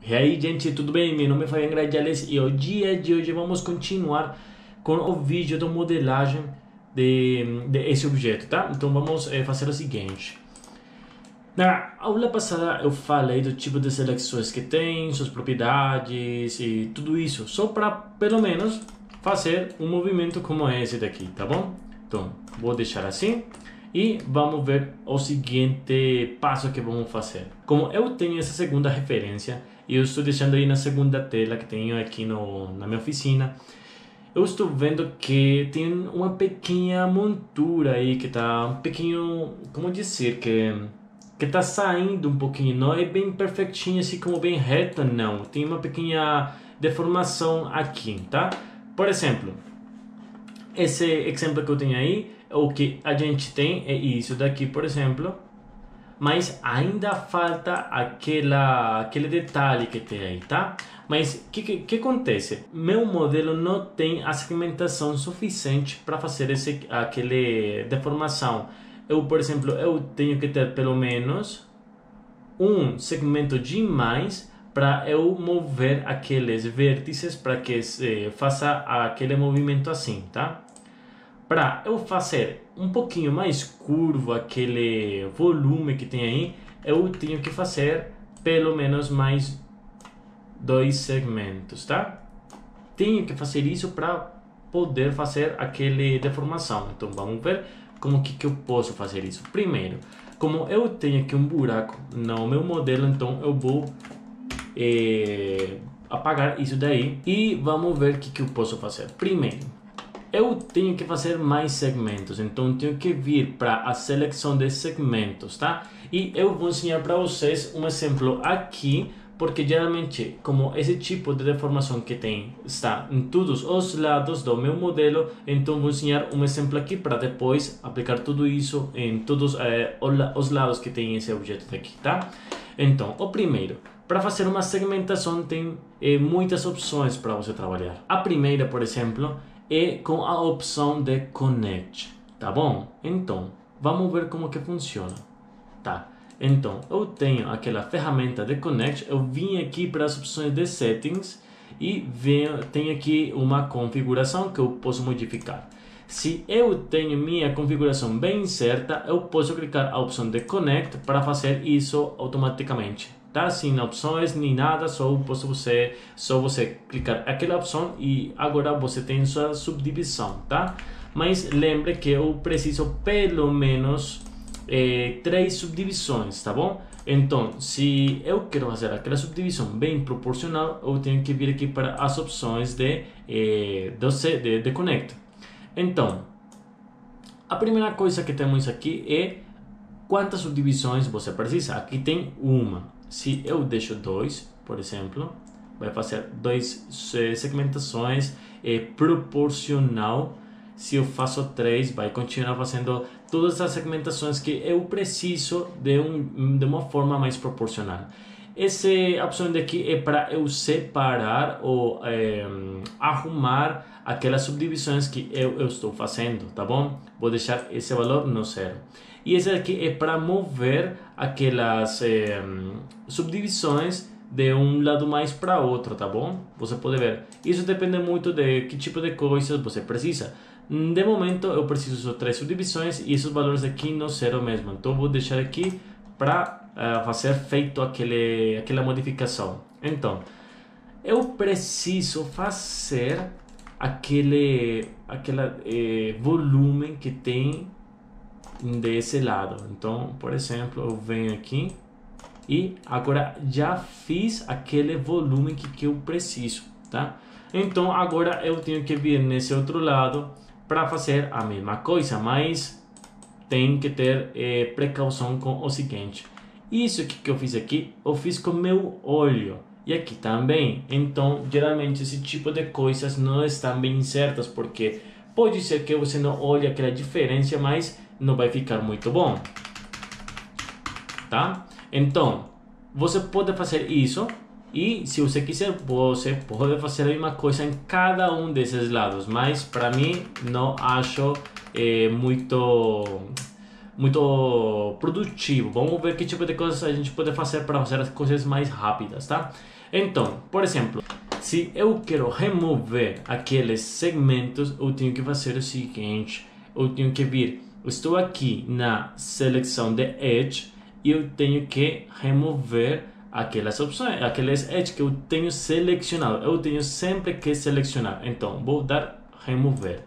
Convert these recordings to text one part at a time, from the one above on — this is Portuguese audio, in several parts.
E aí, gente, tudo bem? Meu nome é Fabian Grajales e o dia de hoje vamos continuar com o vídeo da modelagem de esse objeto, tá? Então vamos fazer o seguinte. Na aula passada eu falei do tipo de seleções que tem, suas propriedades e tudo isso, só para pelo menos fazer um movimento como esse daqui, tá bom? Então vou deixar assim. E vamos ver o seguinte passo que vamos fazer. Como eu tenho essa segunda referência, e eu estou deixando aí na segunda tela que tenho aqui na minha oficina, eu estou vendo que tem uma pequena montura aí que está um pouquinho, como dizer, que está saindo um pouquinho, não é bem perfeitinho assim como bem reta, não. Tem uma pequena deformação aqui, tá? Por exemplo, esse exemplo que eu tenho aí, o que a gente tem é isso daqui, por exemplo, mas ainda falta aquele detalhe que tem aí, tá? Mas o que acontece? Meu modelo não tem a segmentação suficiente para fazer aquele deformação. Por exemplo, eu tenho que ter pelo menos um segmento demais para eu mover aqueles vértices para que faça aquele movimento assim, tá? Para eu fazer um pouquinho mais curvo aquele volume que tem aí, eu tenho que fazer pelo menos mais 2 segmentos, tá? Tenho que fazer isso para poder fazer aquele deformação. Então vamos ver como que eu posso fazer isso. Primeiro, como eu tenho aqui um buraco no meu modelo, então eu vou apagar isso daí e vamos ver o que eu posso fazer. Primeiro, eu tenho que fazer mais segmentos, então tenho que vir para a seleção de segmentos, tá? E eu vou ensinar para vocês um exemplo aqui, porque geralmente, como esse tipo de deformação que tem está em todos os lados do meu modelo, então vou ensinar um exemplo aqui para depois aplicar tudo isso em todos os lados que tem esse objeto aqui, tá? Então, o primeiro, para fazer uma segmentação tem muitas opções para você trabalhar. A primeira, por exemplo, é com a opção de Connect, tá bom? Então, vamos ver como que funciona, tá? Então, eu tenho aquela ferramenta de Connect, eu vim aqui para as opções de Settings e tenho aqui uma configuração que eu posso modificar. Se eu tenho minha configuração bem certa, eu posso clicar a opção de Connect para fazer isso automaticamente, tá? Sem opções nem nada, só você clicar aquela opção e agora você tem sua subdivisão, tá? Mas lembre que eu preciso pelo menos 3 subdivisões, tá bom? Então, se eu quero fazer aquela subdivisão bem proporcional, eu tenho que vir aqui para as opções de Connect. Então, a primeira coisa que temos aqui é quantas subdivisões você precisa. Aqui tem uma. Se eu deixo 2, por exemplo, vai fazer 2 segmentações proporcional. Se eu faço 3, vai continuar fazendo todas as segmentações que eu preciso de uma forma mais proporcional. Essa opção daqui é para eu separar ou arrumar aquelas subdivisões que eu estou fazendo, tá bom? Vou deixar esse valor no 0. E esse aqui é para mover aquelas subdivisões de um lado mais para outro, tá bom? Você pode ver. Isso depende muito de que tipo de coisas você precisa. De momento eu preciso só 3 subdivisões e esses valores aqui no 0 mesmo. Então vou deixar aqui para fazer feito aquela modificação. Então, eu preciso fazer aquele volume que tem desse lado. Então, por exemplo, eu venho aqui e agora já fiz aquele volume que eu preciso, tá? Então, agora eu tenho que vir nesse outro lado para fazer a mesma coisa, mas tem que ter precaução com o seguinte. Isso que eu fiz aqui, eu fiz com meu olho. E aqui também. Então, geralmente, esse tipo de coisas não estão bem certas, porque pode ser que você não olhe aquela diferença, mas não vai ficar muito bom, tá? Então, você pode fazer isso. E se você quiser, você pode fazer a mesma coisa em cada um desses lados. Mas, para mim, não acho muito produtivo. Vamos ver que tipo de coisas a gente pode fazer para fazer as coisas mais rápidas, tá? Então, por exemplo, se eu quero remover aqueles segmentos, eu tenho que fazer o seguinte: eu tenho que vir, estou aqui na seleção de Edge e eu tenho que remover aquelas opções, aqueles Edge que eu tenho selecionado. Eu tenho sempre que selecionar. Então, vou dar remover.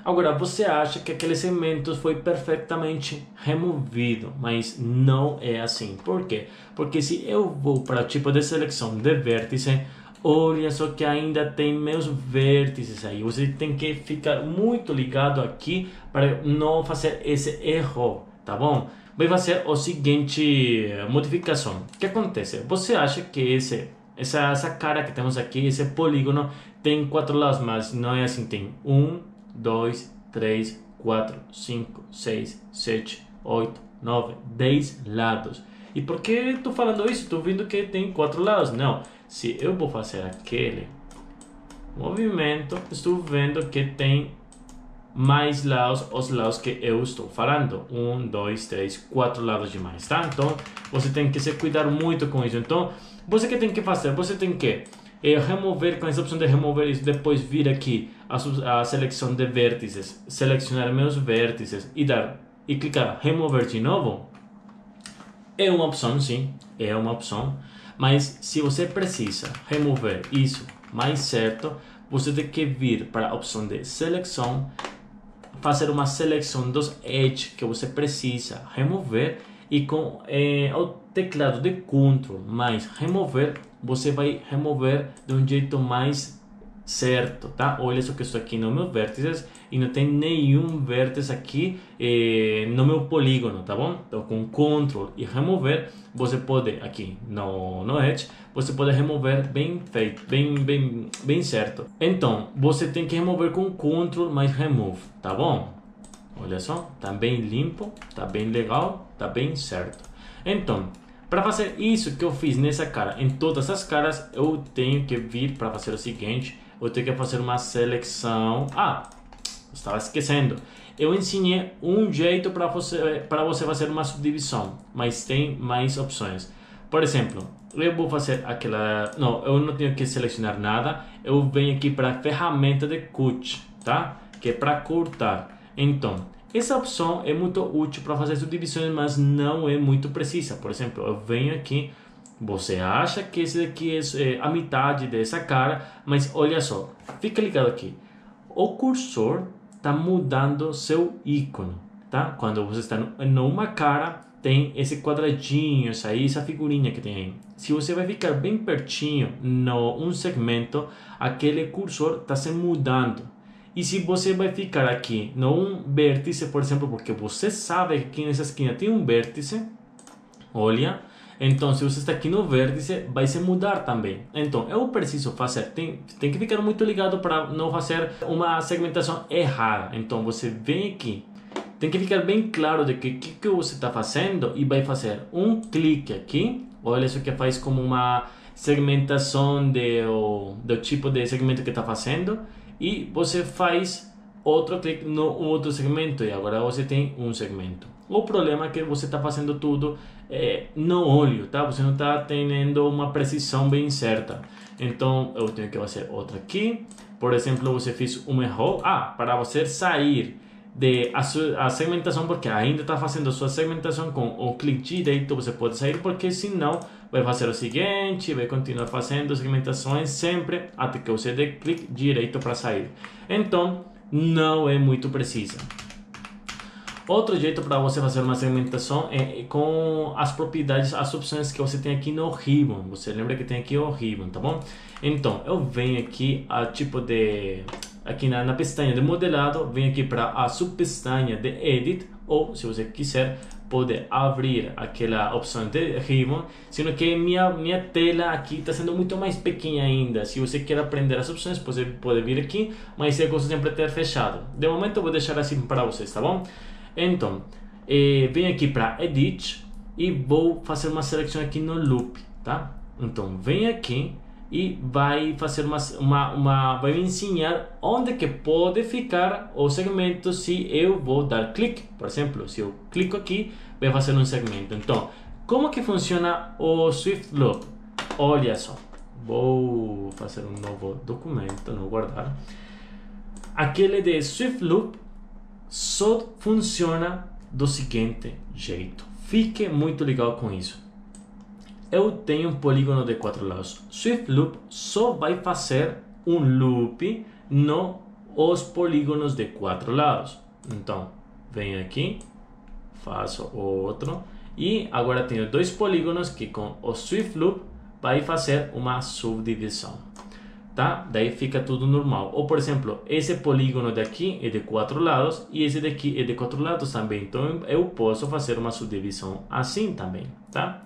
Agora, você acha que aquele segmento foi perfeitamente removido, mas não é assim. Por quê? Porque se eu vou para o tipo de seleção de vértice, olha só que ainda tem meus vértices aí. Você tem que ficar muito ligado aqui para não fazer esse erro, tá bom? Vai fazer o seguinte modificação. O que acontece? Você acha que essa cara que temos aqui, esse polígono, tem 4 lados, mas não é assim. Tem 1, 2, 3, 4, 5, 6, 7, 8, 9, 10 lados. E por que estou falando isso? Estou vendo que tem 4 lados. Não, se eu vou fazer aquele movimento, estou vendo que tem mais lados, os lados que eu estou falando. 1, 2, 3, 4 lados demais, tá? Então, você tem que se cuidar muito com isso. Então, você que tem que fazer? Você tem que remover, com essa opção de remover isso, depois vir aqui a seleção de vértices, selecionar meus vértices e clicar remover de novo. É uma opção, sim, é uma opção, mas se você precisa remover isso mais certo, você tem que vir para a opção de seleção, fazer uma seleção dos edges que você precisa remover e com o teclado de Ctrl mais remover, você vai remover de um jeito mais certo, tá? Olha só que estou aqui no meu vértices e não tem nenhum vértice aqui no meu polígono, tá bom? Então com Ctrl e remover, você pode aqui no Edge, você pode remover bem feito, bem certo. Então você tem que remover com Ctrl mais remove, tá bom? Olha só, tá bem limpo, tá bem legal, tá bem certo. Então, para fazer isso que eu fiz nessa cara, em todas as caras, eu tenho que vir para fazer o seguinte: eu tenho que fazer uma seleção. Estava esquecendo. Eu ensinei um jeito para você fazer uma subdivisão, mas tem mais opções. Por exemplo, eu vou fazer aquela. Não, eu não tenho que selecionar nada. Eu venho aqui para a ferramenta de cut, tá? Que é para cortar. Então, essa opção é muito útil para fazer subdivisões, mas não é muito precisa. Por exemplo, eu venho aqui, você acha que esse daqui é a metade dessa cara, mas olha só, fica ligado aqui. O cursor está mudando seu ícone, tá? Quando você está numa cara, tem esse quadradinho, essa figurinha que tem aí. Se você vai ficar bem pertinho no segmento, aquele cursor está se mudando. E se você vai ficar aqui num vértice, por exemplo, porque você sabe que aqui nessa esquina tem um vértice, olha, então se você está aqui no vértice, vai se mudar também. Então eu preciso fazer, tem que ficar muito ligado para não fazer uma segmentação errada. Então você vem aqui, tem que ficar bem claro de que você está fazendo e vai fazer um clique aqui. Olha, isso que faz como uma segmentação do tipo de segmento que está fazendo. E você faz outro clique no outro segmento e agora você tem um segmento. O problema é que você está fazendo tudo no olho, tá? Você não está tendo uma precisão bem certa. Então eu tenho que fazer outra aqui. Por exemplo, você fez um erro. Para você sair a segmentação, porque ainda está fazendo a sua segmentação com o clique direito, você pode sair, porque senão vai fazer o seguinte, vai continuar fazendo segmentações sempre até que você dê clique direito para sair. Então não é muito preciso. Outro jeito para você fazer uma segmentação é com as propriedades, as opções que você tem aqui no Ribbon. Você lembra que tem aqui o Ribbon, tá bom? Então eu venho aqui a tipo de aqui na pestaña de modelado, venho aqui para a subpestaña de Edit, ou se você quiser pode abrir aquela opção de Ribbon, sendo que minha tela aqui está sendo muito mais pequena ainda. Se você quer aprender as opções, você pode vir aqui, mas eu gosto sempre de ter fechado. De momento eu vou deixar assim para vocês, tá bom? Então, venho aqui para Edit e vou fazer uma seleção aqui no Loop, tá? Então, venho aqui e vai fazer vai me ensinar onde que pode ficar o segmento se eu vou dar clique. Por exemplo, se eu clico aqui, vai fazer um segmento. Então, como que funciona o Swift Loop? Olha só, vou fazer um novo documento, não guardar. Aquele de Swift Loop só funciona do seguinte jeito. Fique muito legal com isso. Eu tenho um polígono de 4 lados. Swift Loop só vai fazer um loop nos polígonos de 4 lados. Então, venho aqui, faço outro e agora tenho dois polígonos que com o Swift Loop vai fazer uma subdivisão, tá? Daí fica tudo normal. Ou por exemplo, esse polígono daqui é de 4 lados e esse daqui é de 4 lados também. Então eu posso fazer uma subdivisão assim também, tá?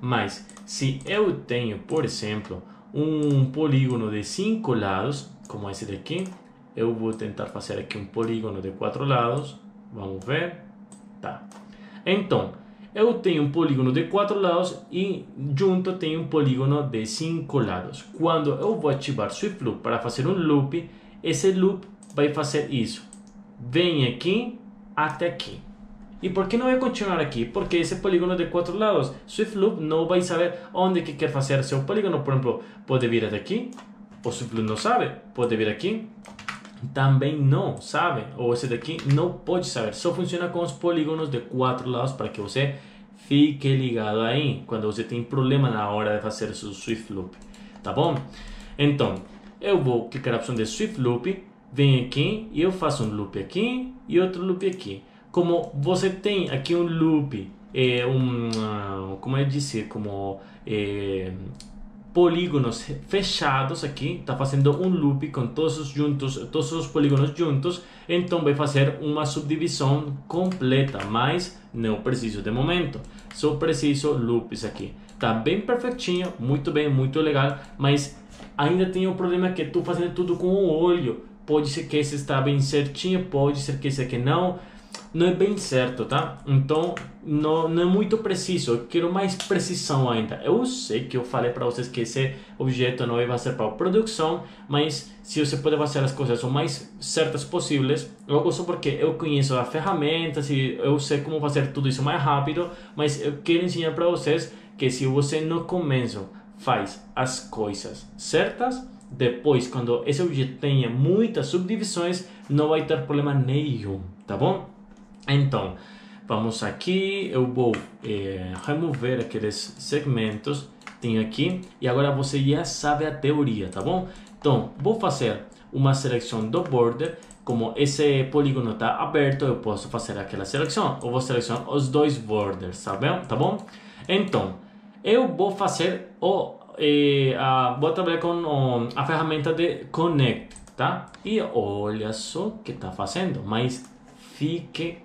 Mas se eu tenho, por exemplo, um polígono de 5 lados, como esse daqui, eu vou tentar fazer aqui um polígono de 4 lados. Vamos ver, tá? Então, eu tenho um polígono de 4 lados e junto tenho um polígono de 5 lados. Quando eu vou ativar Swift Loop para fazer um loop, esse loop vai fazer isso. Vem aqui até aqui. E por que não vai continuar aqui? Porque esse polígono de 4 lados, Swift Loop não vai saber onde que quer fazer seu polígono. Por exemplo, pode vir até aqui. O Swift Loop não sabe. Pode vir aqui. Também não sabe. Ou esse daqui não pode saber. Só funciona com os polígonos de 4 lados para que você fique ligado aí quando você tem problema na hora de fazer seu Swift Loop. Tá bom? Então, eu vou clicar na opção de Swift Loop. Venho aqui e eu faço um loop aqui e outro loop aqui. Como você tem aqui um loop, como é dizer, polígonos fechados aqui, está fazendo um loop com todos os polígonos juntos, então vai fazer uma subdivisão completa, mas não preciso de momento, só preciso loops aqui. Tá bem perfeitinho, muito bem, muito legal, mas ainda tem o problema que estou fazendo tudo com o olho. Pode ser que esse está bem certinho, pode ser que esse aqui não é bem certo, tá? Então não é muito preciso. Eu quero mais precisão ainda. Eu sei que eu falei para vocês que esse objeto não vai ser para produção, mas se você pode fazer as coisas o mais certas possíveis, eu gosto porque eu conheço as ferramentas e eu sei como fazer tudo isso mais rápido, mas eu quero ensinar para vocês que se você no começo faz as coisas certas, depois quando esse objeto tenha muitas subdivisões, não vai ter problema nenhum, tá bom? Então, vamos aqui, eu vou remover aqueles segmentos, tenho aqui, e agora você já sabe a teoria, tá bom? Então, vou fazer uma seleção do border, como esse polígono está aberto, eu posso fazer aquela seleção, ou vou selecionar os dois borders, tá bom? Então, eu vou fazer vou trabalhar com a ferramenta de Connect, tá? E olha só o que está fazendo, mas fique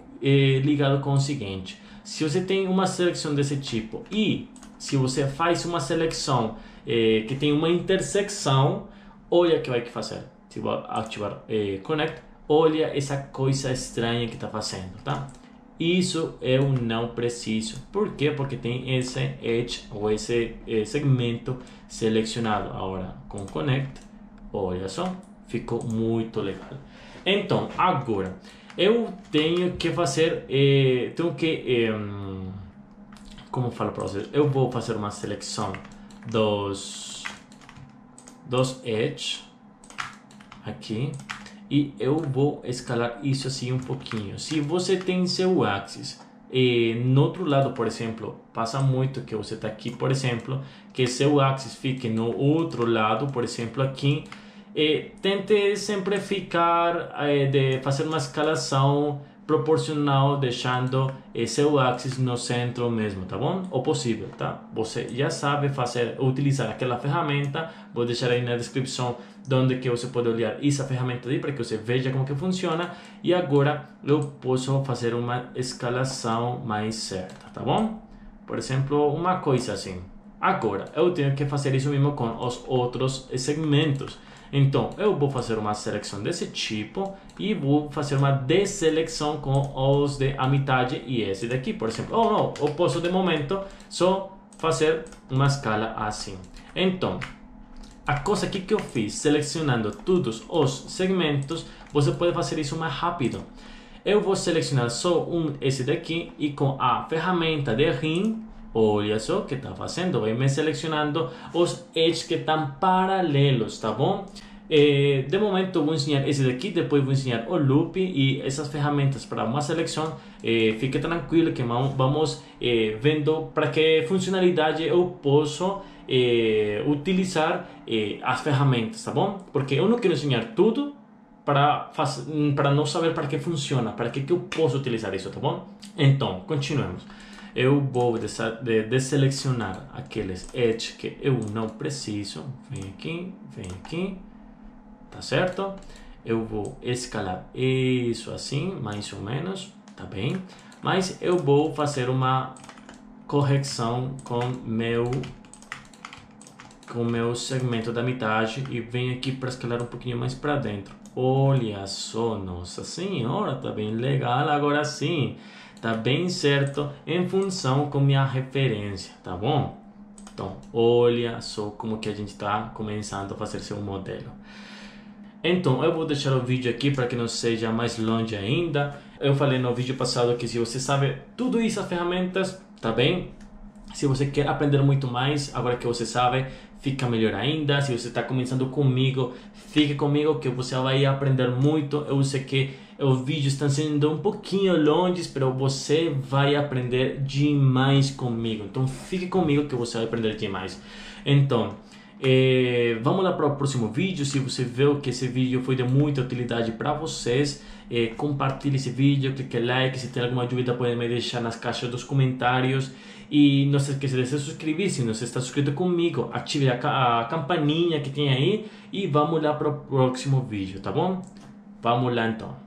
ligado com o seguinte: se você tem uma seleção desse tipo e se você faz uma seleção que tem uma intersecção, olha o que vai fazer. Se eu ativar Connect, olha essa coisa estranha que está fazendo, tá? Isso eu não preciso. Por quê? Porque tem esse edge ou esse segmento selecionado. Agora com Connect, olha só, ficou muito legal. Então agora eu tenho que fazer, como falo para vocês, eu vou fazer uma seleção dos edge aqui e eu vou escalar isso assim um pouquinho. Se você tem seu axis no outro lado, por exemplo, passa muito que você está aqui, por exemplo, que seu axis fique no outro lado, por exemplo, aqui. Tente sempre ficar de fazer uma escalação proporcional, deixando seu axis no centro mesmo, tá bom? O possível, tá? Você já sabe utilizar aquela ferramenta. Vou deixar aí na descrição onde que você pode olhar essa ferramenta aí para que você veja como que funciona. E agora eu posso fazer uma escalação mais certa, tá bom? Por exemplo, uma coisa assim. Agora eu tenho que fazer isso mesmo com os outros segmentos. Então, eu vou fazer uma seleção desse tipo e vou fazer uma deseleção com os de a metade e esse daqui, por exemplo. Ou não, eu posso de momento só fazer uma escala assim. Então, a coisa aqui que eu fiz, selecionando todos os segmentos, você pode fazer isso mais rápido. Eu vou selecionar só esse daqui e com a ferramenta de rim, olha só o que está fazendo, vai me selecionando os edges que estão paralelos, tá bom? De momento vou ensinar esse daqui, depois vou ensinar o loop e essas ferramentas para uma seleção. Fique tranquilo que vamos vendo para que funcionalidade eu posso utilizar as ferramentas, tá bom? Porque eu não quero ensinar tudo para não saber para que funciona, para que eu posso utilizar isso, tá bom? Então, continuemos. Eu vou deselecionar aqueles edges que eu não preciso. Vem aqui, tá certo? Eu vou escalar isso assim, mais ou menos, tá bem? Mas eu vou fazer uma correção com meu segmento da metade e venho aqui para escalar um pouquinho mais para dentro. Olha só, nossa senhora, tá bem legal agora sim. Tá bem certo em função com minha referência, tá bom? Então, olha só como que a gente está começando a fazer seu modelo. Então, eu vou deixar o vídeo aqui para que não seja mais longe ainda. Eu falei no vídeo passado que se você sabe tudo isso, as ferramentas, tá bem? Se você quer aprender muito mais, agora que você sabe, fica melhor ainda. Se você está começando comigo, fique comigo que você vai aprender muito. Eu sei que os vídeos estão sendo um pouquinho longe, mas você vai aprender demais comigo. Então fique comigo que você vai aprender demais. Então, vamos lá para o próximo vídeo. Se você viu que esse vídeo foi de muita utilidade para vocês, compartilhe esse vídeo, clique like. Se tem alguma dúvida, pode me deixar nas caixas dos comentários. E não se esqueça de se inscrever. Se não está inscrito comigo, ative a campainha que tem aí. E vamos lá para o próximo vídeo, tá bom? Vamos lá então.